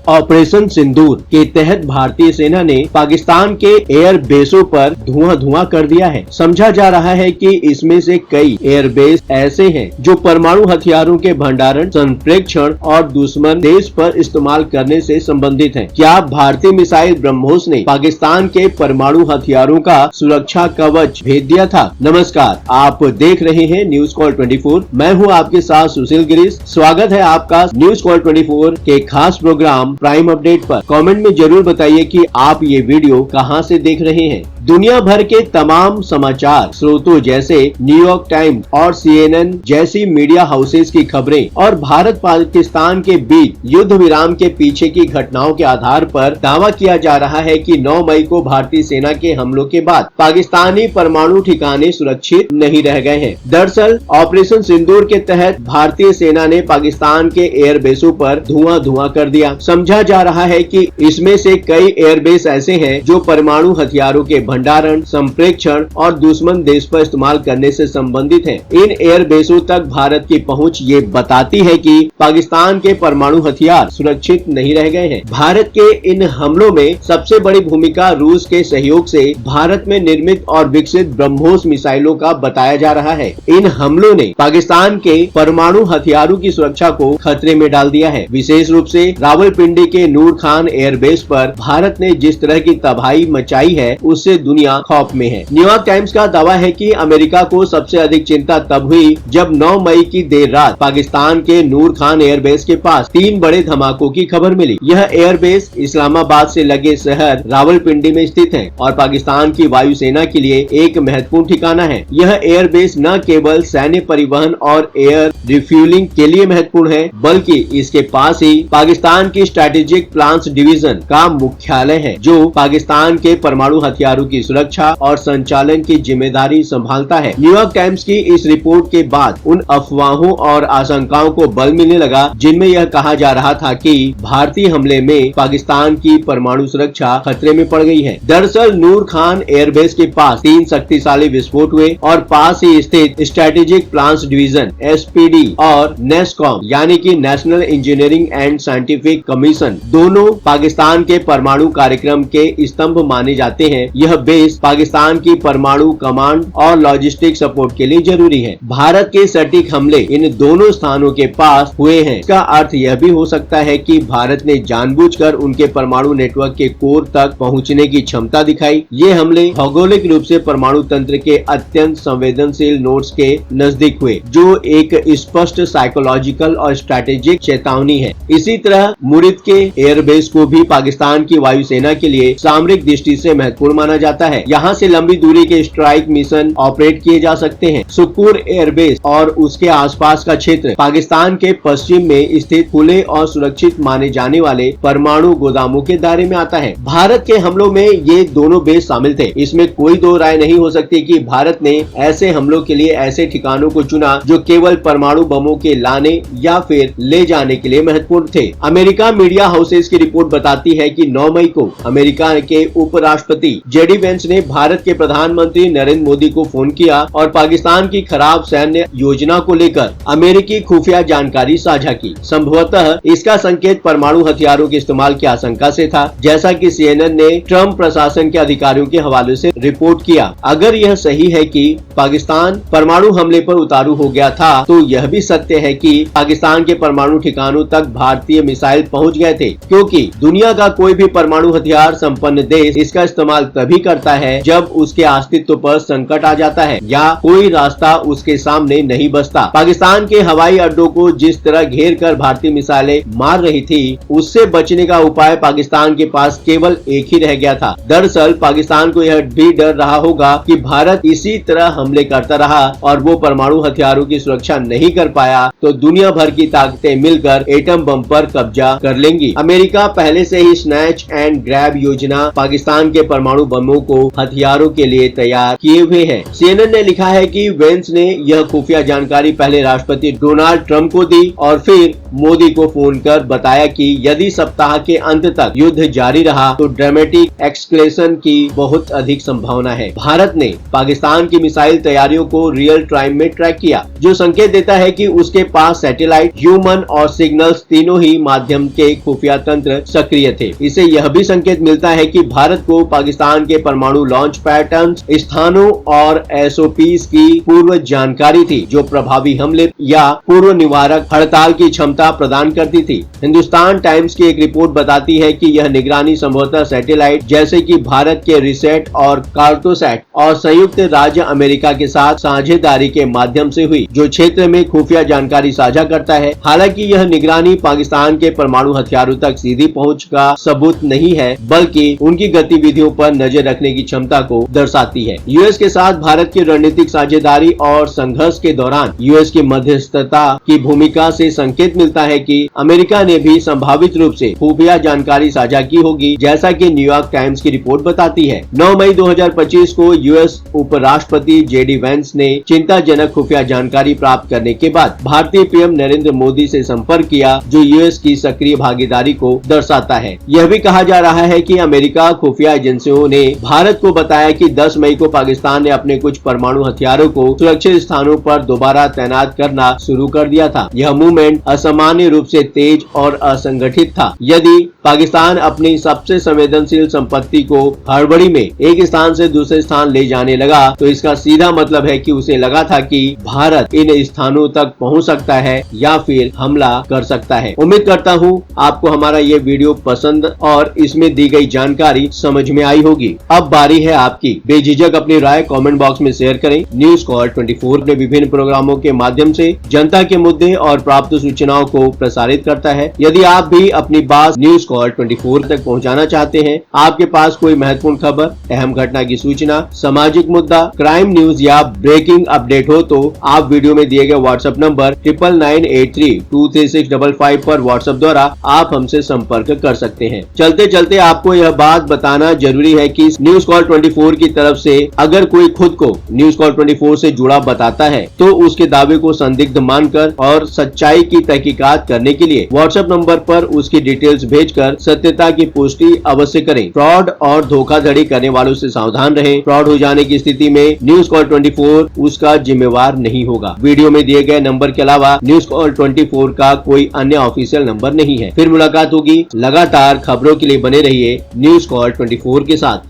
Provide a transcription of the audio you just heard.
Operation सिंदूर के तहत भारतीय सेना ने पाकिस्तान के एयर बेसों पर धुआं कर दिया है। समझा जा रहा है कि इसमें से कई एयरबेस ऐसे हैं जो परमाणु हथियारों के भंडारण, संप्रेक्षण और दुश्मन देश पर इस्तेमाल करने से संबंधित हैं। क्या भारतीय मिसाइल ब्रह्मोस ने पाकिस्तान के परमाणु हथियारों का सुरक्षा कवच भेद दिया था? नमस्कार, आप देख रहे हैं न्यूज कॉल 24। मैं हूं आपके साथ सुशील गिरीश। स्वागत है आपका न्यूज कॉल 24 के खास प्रोग्राम प्राइम अपडेट पर। कमेंट में जरूर बताइए कि आप ये वीडियो कहां से देख रहे हैं। दुनिया भर के तमाम समाचार स्रोतों जैसे न्यूयॉर्क टाइम्स और CNN जैसी मीडिया हाउसेस की खबरें और भारत पाकिस्तान के बीच युद्ध विराम के पीछे की घटनाओं के आधार पर दावा किया जा रहा है कि 9 मई को भारतीय सेना के हमलों के बाद पाकिस्तानी परमाणु ठिकाने सुरक्षित नहीं रह गए हैं। दरअसल ऑपरेशन सिंदूर के तहत भारतीय सेना ने पाकिस्तान के एयरबेसों पर धुआं कर दिया। समझा जा रहा है कि इसमें से कई एयरबेस ऐसे हैं जो परमाणु हथियारों के भंडारण, संप्रेक्षण और दुश्मन देश पर इस्तेमाल करने से संबंधित हैं। इन एयरबेसों तक भारत की पहुंच ये बताती है कि पाकिस्तान के परमाणु हथियार सुरक्षित नहीं रह गए हैं। भारत के इन हमलों में सबसे बड़ी भूमिका रूस के सहयोग से भारत में निर्मित और विकसित ब्रह्मोस मिसाइलों का बताया जा रहा है। इन हमलों ने पाकिस्तान के परमाणु हथियारों की सुरक्षा को खतरे में डाल दिया है। विशेष रूप से रावलपिंडी के नूर खान एयरबेस पर भारत ने जिस तरह की तबाही मचाई है उससे दुनिया खौफ में है। न्यूयॉर्क टाइम्स का दावा है कि अमेरिका को सबसे अधिक चिंता तब हुई जब 9 मई की देर रात पाकिस्तान के नूर खान एयरबेस के पास 3 बड़े धमाकों की खबर मिली। यह एयरबेस इस्लामाबाद से लगे शहर रावलपिंडी में स्थित है और पाकिस्तान की वायुसेना के लिए एक महत्वपूर्ण ठिकाना है। यह एयरबेस न केवल सैन्य परिवहन और एयर रिफ्यूलिंग के लिए महत्वपूर्ण है, बल्कि इसके पास ही पाकिस्तान की स्ट्रेटेजिक प्लान्स डिवीजन का मुख्यालय है, जो पाकिस्तान के परमाणु हथियारों की सुरक्षा और संचालन की जिम्मेदारी संभालता है। न्यूयॉर्क टाइम्स की इस रिपोर्ट के बाद उन अफवाहों और आशंकाओं को बल मिलने लगा जिनमें यह कहा जा रहा था कि भारतीय हमले में पाकिस्तान की परमाणु सुरक्षा खतरे में पड़ गई है। दरअसल नूर खान एयरबेस के पास 3 शक्तिशाली विस्फोट हुए और पास ही स्थित स्ट्रेटेजिक प्लान्स डिवीजन SPD और नेस्कॉम यानी कि national engineering and scientific commission दोनों पाकिस्तान के परमाणु कार्यक्रम के स्तंभ माने जाते हैं। यह बेस पाकिस्तान की परमाणु कमांड और लॉजिस्टिक सपोर्ट के लिए जरूरी है। भारत के सटीक हमले इन दोनों स्थानों के पास हुए हैं। इसका अर्थ यह भी हो सकता है कि भारत ने जानबूझकर उनके परमाणु नेटवर्क के कोर तक पहुंचने की क्षमता दिखाई। ये हमले भौगोलिक रूप से परमाणु तंत्र के अत्यंत संवेदनशील नोड्स के नजदीक हुए, जो एक स्पष्ट साइकोलॉजिकल और स्ट्रैटेजिक चेतावनी है। इसी तरह मुरिद के एयरबेस को भी पाकिस्तान की वायुसेना के लिए सामरिक दृष्टि से महत्वपूर्ण माना जाता है। यहाँ से लंबी दूरी के स्ट्राइक मिशन ऑपरेट किए जा सकते हैं। सुक्कुर एयरबेस और उसके आसपास का क्षेत्र पाकिस्तान के पश्चिम में स्थित खुले और सुरक्षित माने जाने वाले परमाणु गोदामों के दायरे में आता है। भारत के हमलों में ये दोनों बेस शामिल थे। इसमें कोई दो राय नहीं हो सकती कि भारत ने ऐसे हमलों के लिए ऐसे ठिकानों को चुना जो केवल परमाणु बमों के लाने या फिर ले जाने के लिए महत्वपूर्ण थे। अमेरिका मीडिया हाउसेस की रिपोर्ट बताती है कि 9 मई को अमेरिका के उपराष्ट्रपति JD वेंस ने भारत के प्रधानमंत्री नरेंद्र मोदी को फोन किया और पाकिस्तान की खराब सैन्य योजना को लेकर अमेरिकी खुफिया जानकारी साझा की। संभवतः इसका संकेत परमाणु हथियारों के इस्तेमाल की आशंका से था, जैसा कि CNN ने ट्रम्प प्रशासन के अधिकारियों के हवाले से रिपोर्ट किया। अगर यह सही है कि पाकिस्तान परमाणु हमले पर उतारू हो गया था, तो यह भी सत्य है कि पाकिस्तान के परमाणु ठिकानों तक भारतीय मिसाइल पहुंच गए थे, क्योंकि दुनिया का कोई भी परमाणु हथियार संपन्न देश इसका इस्तेमाल तभी करता है जब उसके अस्तित्व पर संकट आ जाता है या कोई रास्ता उसके सामने नहीं बचता। पाकिस्तान के हवाई अड्डों को जिस तरह घेर कर भारतीय मिसाइलें मार रही थी, उससे बचने का उपाय पाकिस्तान के पास केवल एक ही रह गया था। दरअसल पाकिस्तान को यह भी डर रहा होगा कि भारत इसी तरह हमले करता रहा और वो परमाणु हथियारों की सुरक्षा नहीं कर पाया तो दुनिया भर की ताकतें मिलकर एटम बम पर कब्जा कर लेंगी। अमेरिका पहले से ही स्नैच एंड ग्रैब योजना पाकिस्तान के परमाणु बमों को हथियारों के लिए तैयार किए हुए है। CNN ने लिखा है कि वेंस ने यह खुफिया जानकारी पहले राष्ट्रपति डोनाल्ड ट्रंप को दी और फिर मोदी को फोन कर बताया कि यदि सप्ताह के अंत तक युद्ध जारी रहा तो ड्रामेटिक एक्सक्लेशन की बहुत अधिक संभावना है। भारत ने पाकिस्तान की मिसाइल तैयारियों को रियल टाइम में ट्रैक किया, जो संकेत देता है कि उसके पास सैटेलाइट, ह्यूमन और सिग्नल्स तीनों ही माध्यम के खुफिया तंत्र सक्रिय थे। इससे यह भी संकेत मिलता है कि भारत को पाकिस्तान के परमाणु लॉन्च पैटर्न, स्थानों और SOPs की पूर्व जानकारी थी, जो प्रभावी हमले या पूर्व निवारक हड़ताल की क्षमता प्रदान करती थी। हिंदुस्तान टाइम्स की एक रिपोर्ट बताती है कि यह निगरानी संभवतः सैटेलाइट जैसे कि भारत के रिसेट और कार्टोसैट और संयुक्त राज्य अमेरिका के साथ साझेदारी के माध्यम से हुई, जो क्षेत्र में खुफिया जानकारी साझा करता है। हालांकि यह निगरानी पाकिस्तान के परमाणु हथियारों तक सीधी पहुंच का सबूत नहीं है, बल्कि उनकी गतिविधियों पर नजर रखने की क्षमता को दर्शाती है। यूएस के साथ भारत की रणनीतिक साझेदारी और संघर्ष के दौरान यूएस की मध्यस्थता की भूमिका से संकेत मिलता है कि अमेरिका ने भी संभावित रूप से खुफिया जानकारी साझा की होगी, जैसा कि न्यूयॉर्क टाइम्स की रिपोर्ट बताती है। 9 मई 2025 को यूएस उपराष्ट्रपति JD वैंस ने चिंताजनक खुफिया जानकारी प्राप्त करने के बाद भारतीय PM नरेंद्र मोदी से संपर्क किया, जो यूएस की सक्रिय भागीदारी को दर्शाता है। यह भी कहा जा रहा है कि अमेरिका खुफिया एजेंसियों ने भारत को बताया कि 10 मई को पाकिस्तान ने अपने कुछ परमाणु हथियारों को सुरक्षित स्थानों पर दोबारा तैनात करना शुरू कर दिया था। यह मूवमेंट असामान्य रूप से तेज और असंगठित था। यदि पाकिस्तान अपनी सबसे संवेदनशील संपत्ति को हड़बड़ी में एक स्थान से दूसरे स्थान ले जाने लगा, तो इसका सीधा मतलब है कि उसे लगा था कि भारत इन स्थानों तक पहुंच सकता है या फिर हमला कर सकता है। उम्मीद करता हूं आपको हमारा ये वीडियो पसंद और इसमें दी गई जानकारी समझ में आई होगी। अब बारी है आपकी। बेझिझक अपनी राय कमेंट बॉक्स में शेयर करें। न्यूज कॉल 24 ने विभिन्न प्रोग्रामों के माध्यम से जनता के मुद्दे और प्राप्त सूचनाओं को प्रसारित करता है। यदि आप भी अपनी बात न्यूज कॉल 24 तक पहुंचाना चाहते हैं, आपके पास कोई महत्वपूर्ण खबर, अहम घटना की सूचना, सामाजिक मुद्दा, क्राइम न्यूज या ब्रेकिंग अपडेट हो, तो आप वीडियो में दिए गए व्हाट्सएप नंबर 9993236555 पर व्हाट्सएप द्वारा आप हमसे संपर्क कर सकते हैं। चलते चलते आपको यह बात बताना जरूरी है कि न्यूज कॉल 24 की तरफ से अगर कोई खुद को न्यूज कॉल 24 से जुड़ा बताता है, तो उसके दावे को संदिग्ध मानकर और सच्चाई की तहकीकात करने के लिए व्हाट्सएप नंबर पर उसकी डिटेल्स भेजकर सत्यता की पुष्टि अवश्य करें। फ्रॉड और धोखाधड़ी करने वालों से सावधान रहें। फ्रॉड हो जाने की स्थिति में न्यूज कॉल 24 उसका जिम्मेवार नहीं होगा। वीडियो में दिए गए नंबर के अलावा न्यूज कॉल 24 का कोई अन्य ऑफिशियल नंबर नहीं है। फिर मुलाकात होगी। लगातार खबरों के लिए बने रहिए न्यूज कॉल 24 के साथ।